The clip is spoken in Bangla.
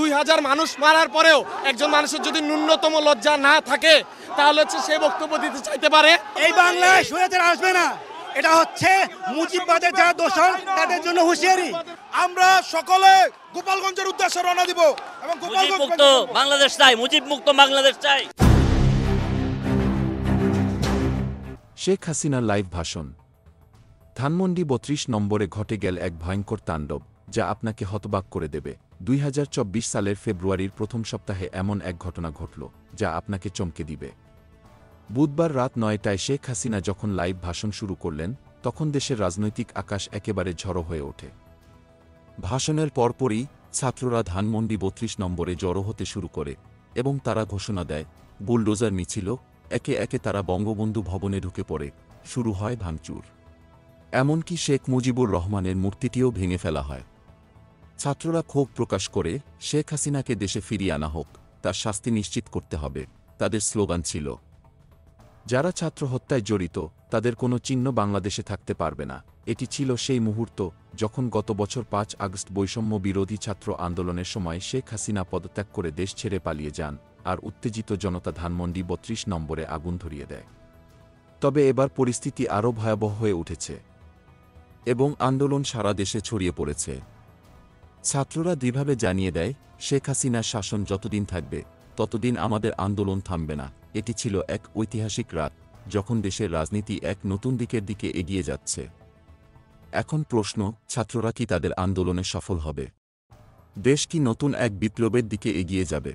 2000 মানুষ মারার পরেও একজন মানুষের যদি ন্যূনতম লজ্জা না থাকে তাহলে হচ্ছে সে বক্তব্য দিতে চাইতে পারে। এই বাংলায় স্বৈরাচার আসবে না, এটা হচ্ছে মুজিববাদের যারা দোষর তাদের জন্য হুঁশিয়ারি। আমরা সকলে গোপালগঞ্জের উদ্দেশ্যে রওনা দিব এবং মুজিব মুক্ত বাংলাদেশ চাই, মুজিব মুক্ত বাংলাদেশ চাই। শেখ হাসিনার লাইভ ভাষণ। ধানমন্ডি ৩২ নম্বরে ঘটে গেল এক ভয়ঙ্কর তাণ্ডব, যা আপনাকে হতবাক করে দেবে। ২০২৪ সালের ফেব্রুয়ারির প্রথম সপ্তাহে এমন এক ঘটনা ঘটল যা আপনাকে চমকে দিবে। বুধবার রাত ৯টায় শেখ হাসিনা যখন লাইভ ভাষণ শুরু করলেন, তখন দেশের রাজনৈতিক আকাশ একেবারে ঝড়ো হয়ে ওঠে। ভাষণের পরপরই ছাত্ররা ধানমন্ডি ৩২ নম্বরে জড়ো হতে শুরু করে এবং তারা ঘোষণা দেয়, বুলডোজার মিছিল, একে একে তারা বঙ্গবন্ধু ভবনে ঢুকে পড়ে, শুরু হয় ভাঙচুর। এমনকি শেখ মুজিবুর রহমানের মূর্তিটিও ভেঙে ফেলা হয়। ছাত্ররা ক্ষোভ প্রকাশ করে শেখ হাসিনাকে দেশে ফিরিয়ে আনা হোক, তার শাস্তি নিশ্চিত করতে হবে, তাদের স্লোগান ছিল। যারা ছাত্র হত্যায় জড়িত তাদের কোনো চিহ্ন বাংলাদেশে থাকতে পারবে না। এটি ছিল সেই মুহূর্ত যখন গত বছর ৫ আগস্ট বৈষম্য বিরোধী ছাত্র আন্দোলনের সময় শেখ হাসিনা পদত্যাগ করে দেশ ছেড়ে পালিয়ে যান, আর উত্তেজিত জনতা ধানমন্ডি ৩২ নম্বরে আগুন ধরিয়ে দেয়। তবে এবার পরিস্থিতি আরও ভয়াবহ হয়ে উঠেছে এবং আন্দোলন সারা দেশে ছড়িয়ে পড়েছে। ছাত্ররা দৃঢ়ভাবে জানিয়ে দেয়, শেখ হাসিনার শাসন যতদিন থাকবে ততদিন আমাদের আন্দোলন থামবে না। এটি ছিল এক ঐতিহাসিক রাত যখন দেশের রাজনীতি এক নতুন দিকে এগিয়ে যাচ্ছে। এখন প্রশ্ন, ছাত্ররা কি তাদের আন্দোলনে সফল হবে? দেশ কি নতুন এক বিপ্লবের দিকে এগিয়ে যাবে?